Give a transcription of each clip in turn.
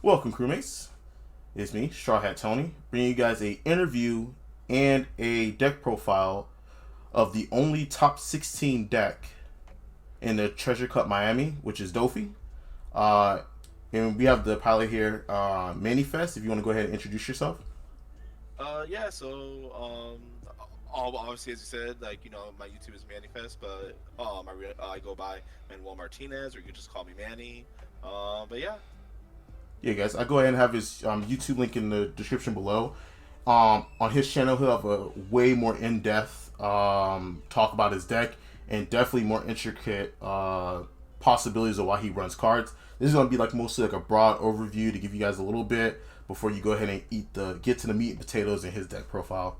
Welcome, crewmates. It's me, Straw Hat Tony, bringing you guys a interview and a deck profile of the only top 16 deck in the Treasure Cup Miami, which is Doffy. Uh, and we have the pilot here, Mannyfest. If you want to go ahead and introduce yourself. Yeah, obviously, as you said, my YouTube is Manifest, but I go by Manuel Martinez, or you can just call me Manny. But yeah. Yeah, guys, I go ahead and have his YouTube link in the description below. On his channel, he'll have a way more in-depth talk about his deck and definitely more intricate possibilities of why he runs cards. This is gonna be like mostly like a broad overview to give you guys a little bit before you go ahead and get to the meat and potatoes in his deck profile.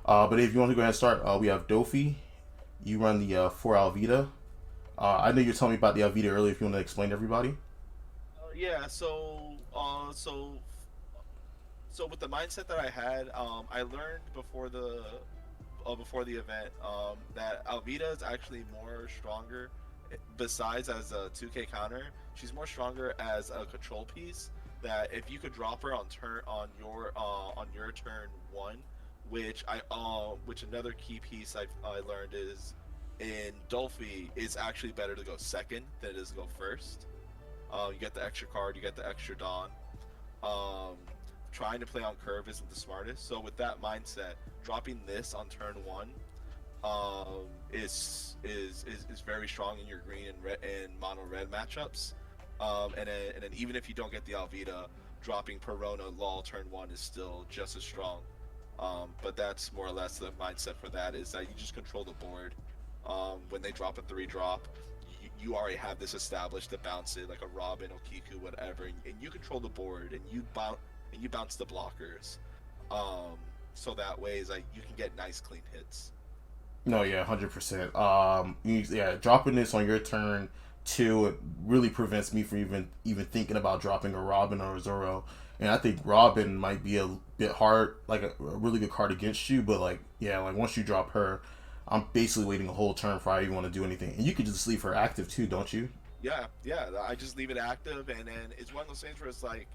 But if you want to go ahead and start, we have Doffy. You run the for Alvida. I know you were telling me about the Alvida earlier. If you want to explain to everybody. Yeah. So with the mindset that I had, I learned before the event that Alvida is actually more stronger. Besides as a 2K counter, she's more stronger as a control piece. That if you could drop her on your turn one, which another key piece I learned is in Dolphy, it's actually better to go second than it is to go first. You get the extra card, you get the extra Dawn. Um, Trying to play on curve isn't the smartest. So with that mindset, dropping this on turn one is very strong in your green and red and mono red matchups. And then even if you don't get the Alvida, dropping Perona Law turn one is still just as strong. But that's more or less the mindset for that is that you just control the board. When they drop a 3-drop, you already have this established to bounce it like a Robin, Okiku, whatever, and you control the board and you bounce the blockers. So that way is like you can get nice clean hits. No, yeah, 100%. Yeah, dropping this on your turn two it really prevents me from even thinking about dropping a Robin or a Zoro. And I think Robin might be a bit hard, like a really good card against you. But like, yeah, like once you drop her, I'm basically waiting a whole turn before I even want to do anything. And you could just leave her active too, don't you? Yeah. I just leave it active, and then it's one of those things where it's like,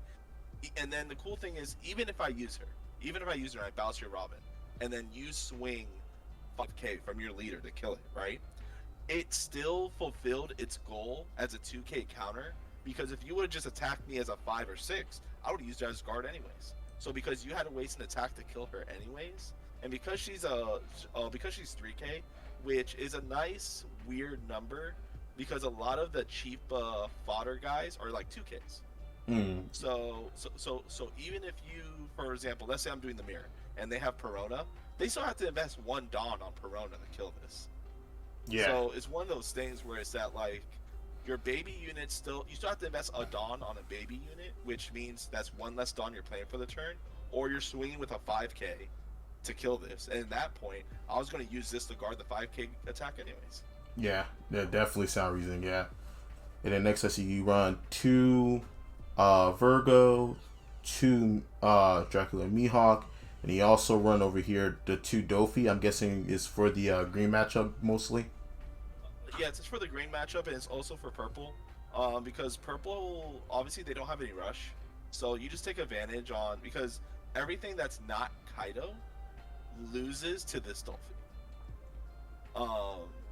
and then the cool thing is, even if I use her, and I bounce your Robin, and then you swing 5K from your leader to kill it, right? It still fulfilled its goal as a 2K counter because if you would have just attacked me as a 5 or 6, I would have used her as guard anyways. So because you had to waste an attack to kill her anyways, and because she's 3K, which is a nice weird number because a lot of the cheap fodder guys are like 2Ks. Mm. So even if you, for example, let's say I'm doing the mirror and they have Perona, they still have to invest one Dawn on Perona to kill this. Yeah. So it's one of those things where it's that like your baby unit you still have to invest a Dawn on a baby unit, which means that's one less Dawn you're playing for the turn, or you're swinging with a 5K to kill this. And at that point, I was going to use this to guard the 5K attack anyways. Yeah, that definitely sound reasoning. Yeah. And then next I see you run two Virgo, two Dracula Mihawk, and he also run over here the two Dofi. I'm guessing is for the green matchup mostly. Yeah, it's for the green matchup and it's also for purple. Because purple, obviously, they don't have any rush. So you just take advantage on, because everything that's not Kaido loses to this Dolphin.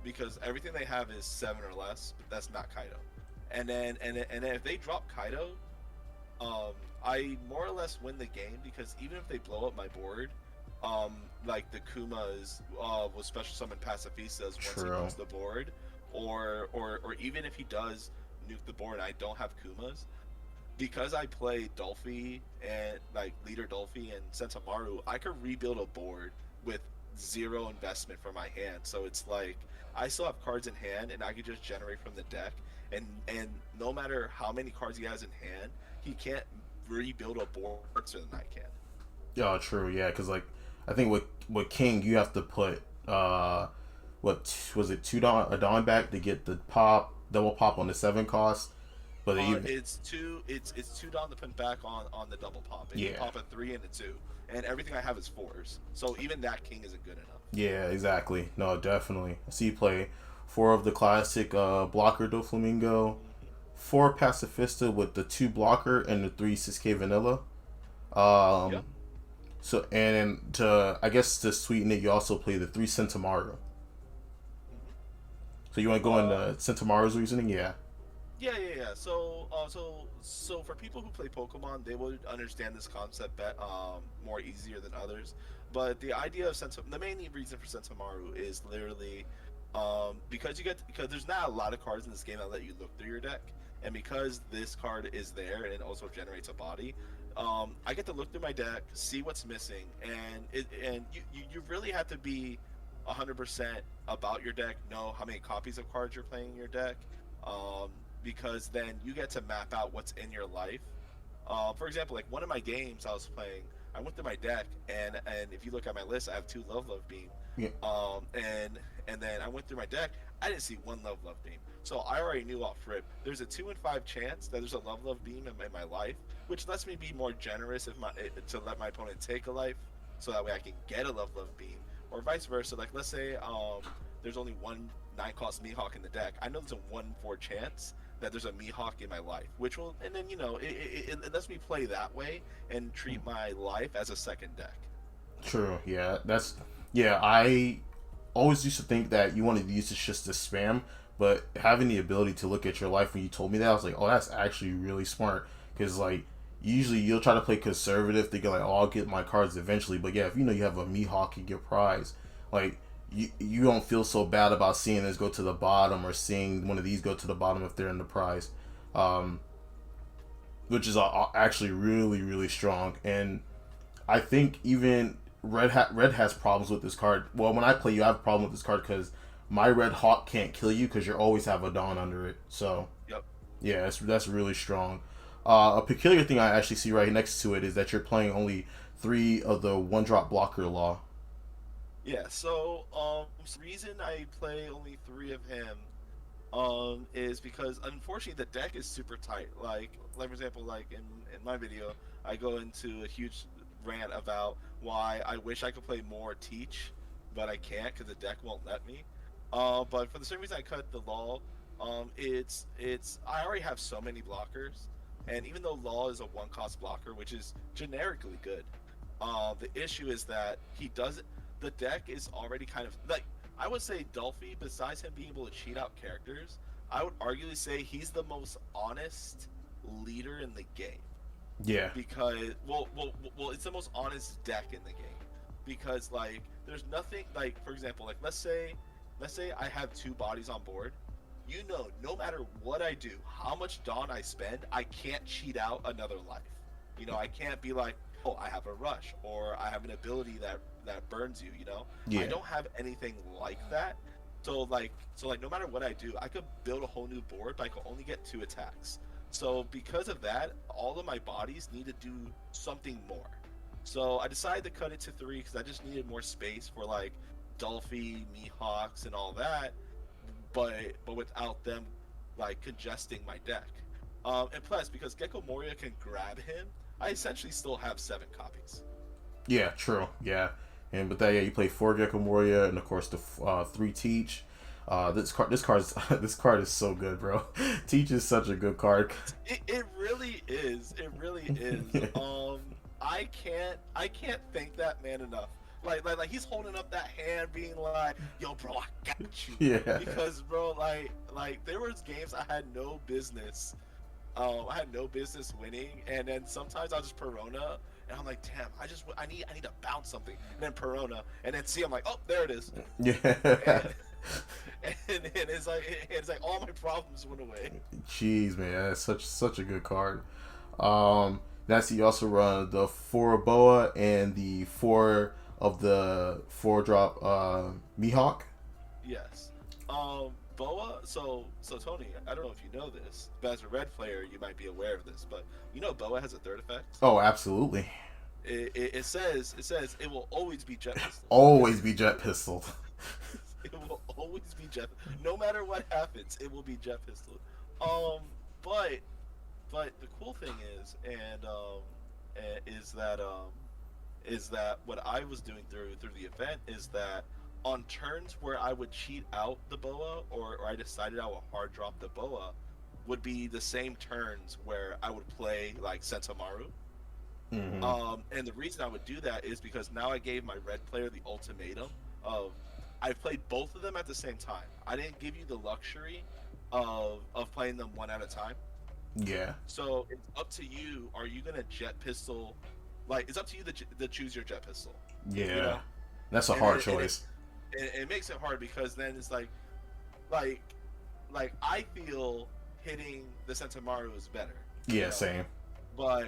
Because everything they have is 7 or less, but that's not Kaido. And then if they drop Kaido, I more or less win the game because even if they blow up my board, like the Kumas will special summon Pacifistas once he True. knows the board, or even if he does nuke the board and I don't have Kumas, because I play Dolphy and like leader Dolphy and Sentomaru, I could rebuild a board with zero investment for my hand. So it's like I still have cards in hand and I could just generate from the deck. And no matter how many cards he has in hand, he can't rebuild a board faster than I can. Yeah, true. Yeah, because like I think with King you have to put what was it, two Dawn a Dawn back to get the double pop on the 7 cost. But even It's two down to put back on the double pop. And you yeah. pop a 3 and a 2, and everything I have is 4s. So even that king isn't good enough. Yeah, exactly. No, definitely. I see you play 4 of the classic blocker Doflamingo. 4 Pacifista with the 2 blocker and the 3 6K vanilla. Yep. Um, so and then to I guess to sweeten it, you also play the 3 Sentomaru. So you want to go into Uh, Sentomaru's reasoning? Yeah. yeah. So for people who play Pokemon, they would understand this concept more easier than others. But the idea of the main reason for Sentomaru is literally, because there's not a lot of cards in this game that let you look through your deck, and because this card is there and it also generates a body, I get to look through my deck, see what's missing, and you really have to be 100% about your deck, know how many copies of cards you're playing in your deck, um, because then you get to map out what's in your life. For example, like one of my games I was playing, I went through my deck, and if you look at my list, I have 2 Love Beam, Yeah. and then I went through my deck, I didn't see 1 Love Beam, so I already knew off rip. There's a 2 in 5 chance that there's a Love Beam in my life, which lets me be more generous to let my opponent take a life, so that way I can get a Love Beam, or vice versa. Like let's say there's only 1 9 cost Mihawk in the deck. I know there's a 1 in 4 chance that there's a Mihawk in my life, which will, and then it lets me play that way and treat my life as a second deck. True. Yeah. That's yeah. I always used to think that you wanted to use this just to spam, but having the ability to look at your life when you told me that, I was like, oh, that's actually really smart. Because like usually you'll try to play conservative, thinking like, oh, I'll get my cards eventually. But yeah, if you know you have a Mihawk in your prize, like you don't feel so bad about seeing this go to the bottom or seeing one of these go to the bottom if they're in the prize, um, which is actually really strong. And I think even Red has problems with this card. Well, when I play, you have a problem with this card because my Red Hawk can't kill you because you always have a Dawn under it. So Yep. yeah, that's really strong. A peculiar thing I actually see right next to it is that you're playing only 3 of the 1-drop blocker law. Yeah. So reason I play only 3 of him is because unfortunately the deck is super tight. Like for example, like in my video, I go into a huge rant about why I wish I could play more Teach, but I can't because the deck won't let me. But for the same reason I cut the Law, it's I already have so many blockers, and even though Law is a 1 cost blocker, which is generically good, the issue is that he doesn't. The deck is already kind of like, I would say Doffy, besides him being able to cheat out characters, I would arguably say he's the most honest leader in the game. Yeah, Because well, it's the most honest deck in the game. Because like, there's nothing like, for example, like let's say I have 2 bodies on board. No matter what I do, how much Dawn I spend, I can't cheat out another life. I can't be like, oh, I have a rush or I have an ability that burns you. I yeah, don't have anything like that. So like no matter what I do, I could build a whole new board, but I could only get 2 attacks. So because of that, all of my bodies need to do something more. So I decided to cut it to 3 because I just needed more space for like Dolphy, Mihawks, and all that, but without them like congesting my deck. And plus, because Gecko Moria can grab him, I essentially still have 7 copies. yeah. True. Yeah, and but that yeah, you play 4 Gecko Moria and of course the 3 Teach. This card is so good, bro. Teach is such a good card. It really is. It really is. I can't thank that man enough. Like he's holding up that hand, being like, "Yo, bro, I got you." Yeah, Because, bro, like there was games I had no business. I had no business winning, and then sometimes I'll just Perona, and I'm like, "Damn, I need to bounce something," and then Perona, and then see, I'm like, "Oh, there it is," yeah. and and it's like all my problems went away. Jeez, man, that's such a good card. That's you also run the 4 Boa and the 4 of the 4-drop Mihawk. Yes. Boa. So Tony, I don't know if you know this, but as a red player, you might be aware of this. But Boa has a third effect. Oh, absolutely. It says it will always be jet pistol. Always be jet pistol. It will always be jet. No matter what happens, it will be jet pistol. Um, but the cool thing is that what I was doing through the event is that on turns where I would cheat out the Boa, or I decided I would hard drop the Boa, would be the same turns where I would play like Sentomaru. Mm-hmm. And the reason I would do that is because now I gave my red player the ultimatum of I played both of them at the same time. I didn't give you the luxury of playing them one at a time. Yeah. So it's up to you. Are you gonna jet pistol? Like it's up to you to choose your jet pistol. Yeah. You know? That's a And hard choice. it makes it hard because then it's like I feel hitting the Sentomaru is better. Yeah, same. But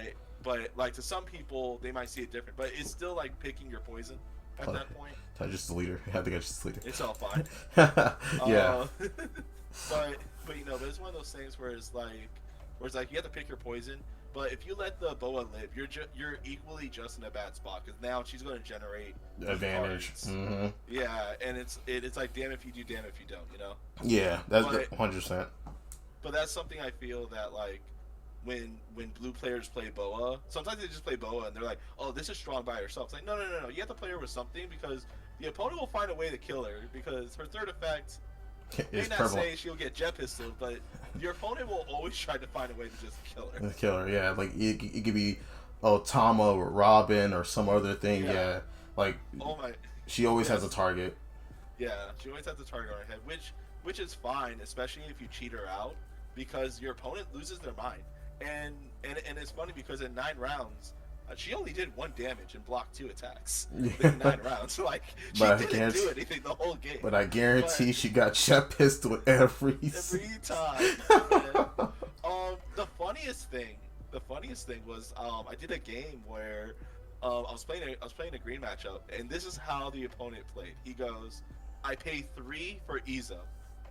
like to some people they might see it different. But it's still like picking your poison at that point. I just delete her. I think I just delete her. It's all fine. Yeah. But you know, there's one of those things where it's like you have to pick your poison. But if you let the Boa live, you're equally just in a bad spot because now she's going to generate advantage. Mm-hmm. Yeah, and it's like damn if you do, damn if you don't. You know. Yeah, that's 100%. But that's something I feel that like when blue players play Boa, sometimes they just play Boa and they're like, oh, this is strong by herself. It's like no, you have to play her with something because the opponent will find a way to kill her because her third effect may not say she'll get jet pistol, but your opponent will always try to find a way to just kill her. Kill her, yeah. Like it could be Tama or Robin or some other thing, yeah. Like she always has a target. Yeah, she always has a target on her head, which is fine, especially if you cheat her out, because your opponent loses their mind. And it's funny because in 9 rounds, she only did 1 damage and blocked 2 attacks in 9 rounds. Like she didn't do anything the whole game. But I guarantee she got jet pistol every time. The funniest thing was I did a game where I was playing a green matchup, and this is how the opponent played. He goes, I pay 3 for Iza,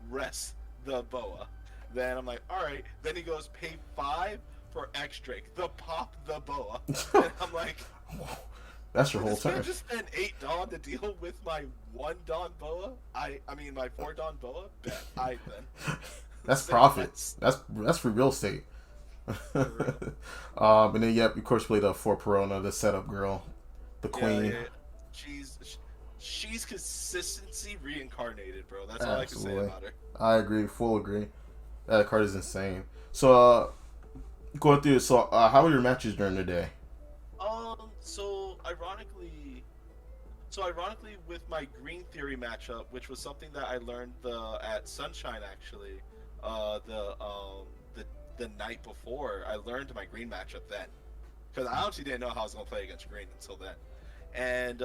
rest the Boa. Then I'm like, all right. Then he goes, pay 5 for X Drake, the pop the Boa. And I'm like, that's your whole turn. Just spend 8 Dawn to deal with my 1 Dawn Boa. I mean my 4 Dawn Boa. Bet I then. That's profit. That's for real estate. And then of course played for Perona, the setup girl, the queen. Yeah. She's consistency reincarnated, bro. That's all I can say about her. I agree, full agree. That card is insane. So going through it, how were your matches during the day? So ironically with my Green Theory matchup, which was something that I learned at Sunshine actually, the night before, I learned my Green matchup then, because I honestly didn't know how I was gonna play against Green until then, and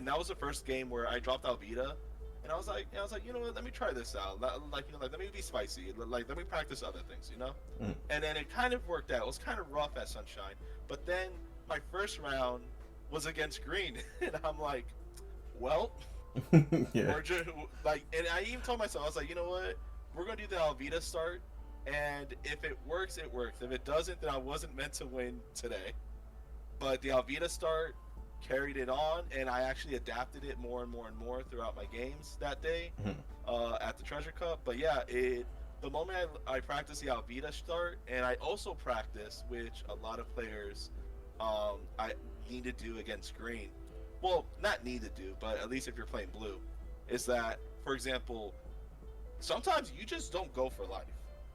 that was the first game where I dropped Alvida, and I was like, you know what, let me try this out, let me be spicy, let me practice other things, you know, and then it kind of worked out. It was kind of rough at Sunshine, but then my first round was against Green, and I'm like, well, yeah. we're just and I even told myself, I was like, you know what, we're gonna do the Alvida start, and if it works, it works. If it doesn't, then I wasn't meant to win today. But the Alvida start carried it on, and I actually adapted it more and more and more throughout my games that day at the Treasure Cup. But yeah, the moment I practiced the Alvida start, and I also practiced, which a lot of players I need to do against Green. Well, not need to do, but at least if you're playing blue, is that, for example, sometimes you just don't go for life.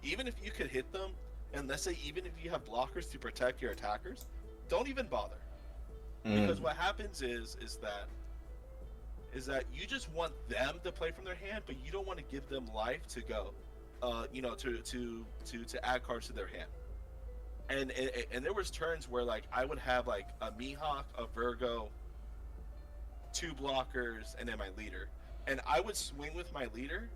Even if you could hit them, and let's say even if you have blockers to protect your attackers, don't even bother. Because what happens is that you just want them to play from their hand, but you don't want to give them life to go, to add cards to their hand. And there was turns where like I would have like a Mihawk, a Virgo, 2 blockers, and then my leader, and I would swing with my leader.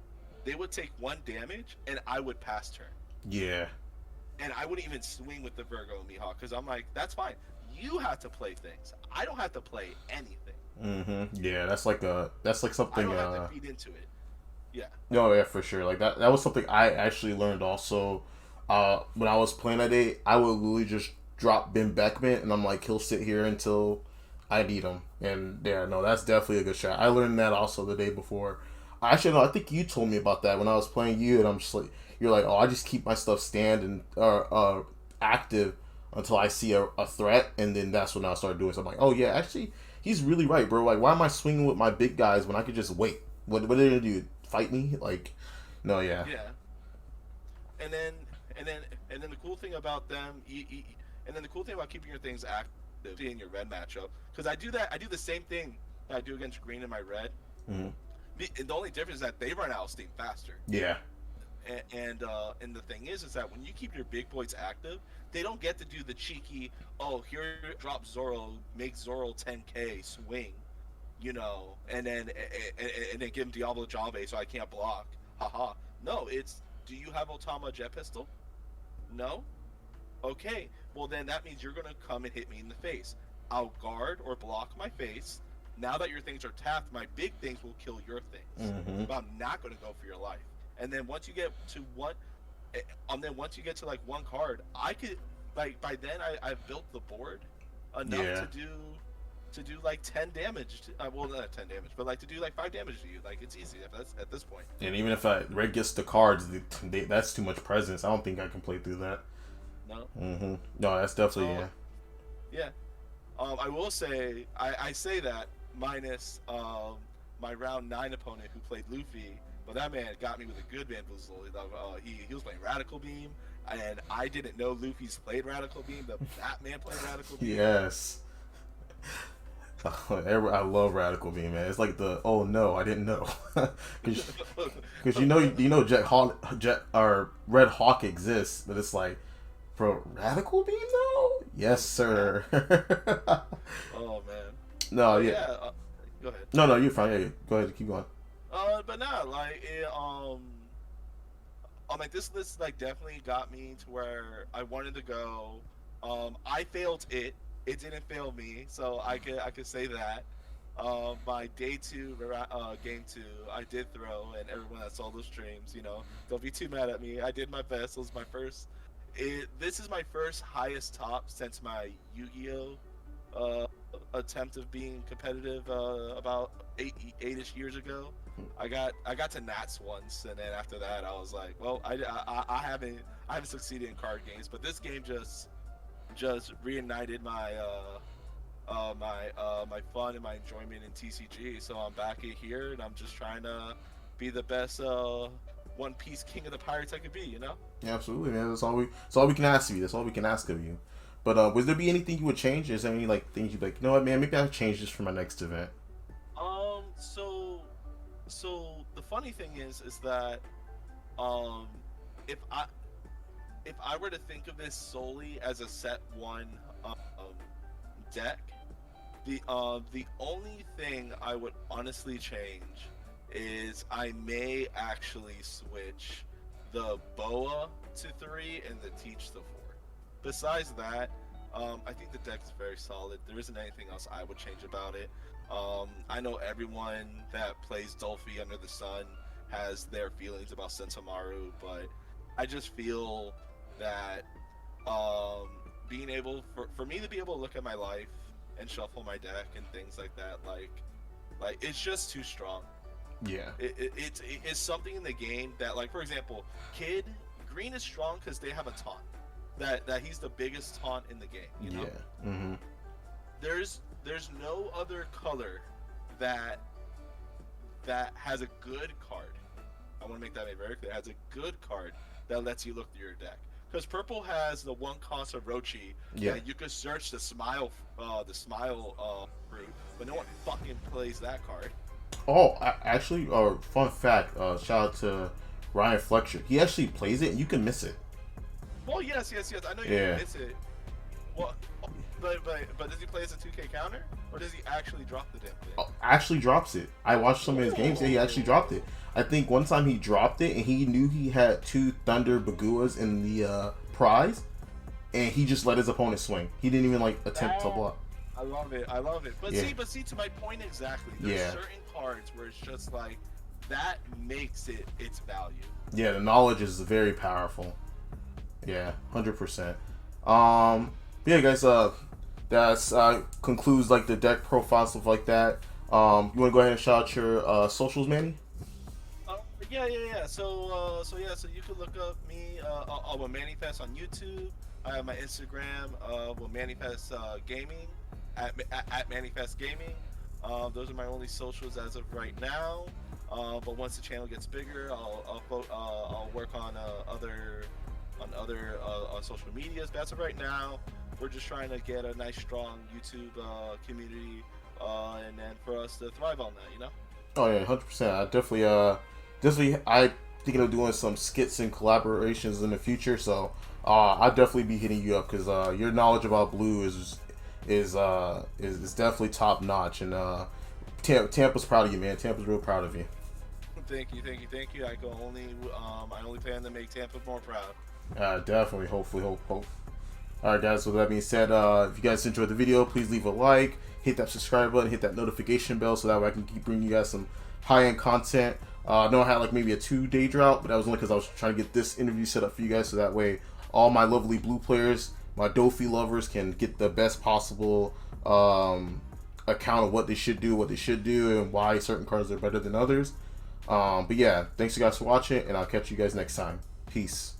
They would take 1 damage, and I would pass turn. Yeah. And I wouldn't even swing with the Virgo and Mihawk, because I'm like, that's fine. You have to play things. I don't have to play anything. Yeah, that's like something. I don't have to feed into it. Yeah. No, yeah, for sure. Like that was something I actually learned also. When I was playing that day, I would literally just drop Ben Beckman, and I'm like, he'll sit here until I need him. And yeah, no, that's definitely a good shot. I learned that also the day before. Actually, no, I think you told me about that when I was playing you, and I'm just like, you're like, oh, I just keep my stuff standing or active until I see a threat, and then that's when I'll start doing something. I'm like, oh yeah, actually, he's really right, bro. Like, why am I swinging with my big guys when I could just wait? What are they gonna do? Fight me? Like, no, yeah. Yeah. and then and then and then the cool thing about them, and then the cool thing about keeping your things active in your red matchup, because I do the same thing that I do against green in my red. Mm-hmm. The only difference is that they run out of steam faster. Yeah. And the thing is that when you keep your big boys active, they don't get to do the cheeky, oh, here, drop Zoro, make Zoro 10k swing, and then give him Diablo Jave so I can't block. Haha. No, it's, do you have Otama jet pistol? No. Okay. Well, then that means you're gonna come and hit me in the face. I'll guard or block my face. Now that your things are tapped, my big things will kill your things. Mm-hmm. But I'm not gonna go for your life. And then once you get to like one card, I could, like, by then I've built the board enough to do like 10 damage. Well, not 10 damage, but like to do like 5 damage to you. Like, it's easy at this point. And even if red gets the cards, that's too much presence. I don't think I can play through that. No. Mm-hmm. No, that's definitely Yeah. I will say I say that minus my round 9 opponent who played Luffy. But that man got me with a good bamboozle. He was playing Radical Beam, and I didn't know Luffy's played Radical Beam, but that man played Radical Beam. Yes. I love Radical Beam, man. It's like the, oh no, I didn't know, because you know Jet or Red Hawk exists, but it's like, bro, Radical Beam though? Yes, sir. Oh man. No, go ahead. No, you're fine. Yeah, go ahead, keep going. But nah, like it, like this list like definitely got me to where I wanted to go. I failed it. It didn't fail me, so I could say that. My day 2, game 2, I did throw, and everyone that saw those streams, don't be too mad at me. I did my best. It was my first. This is my first highest top since my Yu-Gi-Oh attempt of being competitive about eight-ish years ago. I got to Nats once, and then after that, I was like, well, I haven't succeeded in card games, but this game just reignited my my fun and my enjoyment in TCG. So I'm back here, and I'm just trying to be the best One Piece King of the Pirates I could be. Yeah, absolutely, man. That's all we can ask of you. That's all we can ask of you. But would there be anything you would change? Is there any like things you'd be like, you know what, man? Maybe I'll change this for my next event. So the funny thing is that if I were to think of this solely as a set 1 deck, the only thing I would honestly change is I may actually switch the Boa to 3 and the Teach to 4. Besides that, I think the deck is very solid. There isn't anything else I would change about it. I know everyone that plays Doffy under the sun has their feelings about Sentomaru, but I just feel that being able for me to be able to look at my life and shuffle my deck and things like that, like it's just too strong. Yeah. It's something in the game that, like, for example, Green is strong because they have a taunt. That he's the biggest taunt in the game, Yeah. Mm-hmm. There's no other color that has a good card. I want to make that very clear. Has a good card that lets you look through your deck. Because purple has the 1 cost of Rochi. Yeah. And you could search the smile fruit, but no one fucking plays that card. Oh, actually, fun fact. Shout out to Ryan Fletcher. He actually plays it, and you can miss it. Well, yes. I know you can miss it. Well, but does he play as a 2K counter, or does he actually drop the damn thing? Oh, actually drops it. I watched some of his games. Yeah, he actually dropped it. I think one time he dropped it, and he knew he had 2 Thunder Baguas in the prize, and he just let his opponent swing. He didn't even attempt to block. I love it. But see, to my point exactly. There's certain cards where it's just like that makes it its value. Yeah, the knowledge is very powerful. Yeah, 100%. Yeah, guys. That concludes the deck profile, stuff like that. You want to go ahead and shout out your socials, Manny? Yeah. So you can look up me with Mannyfest on YouTube. I have my Instagram with Mannyfest Gaming at Mannyfest Gaming. Those are my only socials as of right now. But once the channel gets bigger, I'll work on other social medias. But as of right now, we're just trying to get a nice, strong YouTube community, and then for us to thrive on that, you know. Oh yeah, 100%. I definitely, I thinking of doing some skits and collaborations in the future. So, I'll definitely be hitting you up because your knowledge about Blue is definitely top notch, and Tampa's proud of you, man. Tampa's real proud of you. Thank you, thank you, thank you. I only plan to make Tampa more proud. Definitely, hopefully, hope. All right, guys. So with that being said, if you guys enjoyed the video, please leave a like, hit that subscribe button, hit that notification bell, so that way I can keep bringing you guys some high-end content. I know I had like maybe a 2-day drought, but that was only because I was trying to get this interview set up for you guys, so that way all my lovely Blue players, my Doffy lovers, can get the best possible account of what they should do, and why certain cards are better than others. But yeah, thanks you guys for watching, and I'll catch you guys next time. Peace.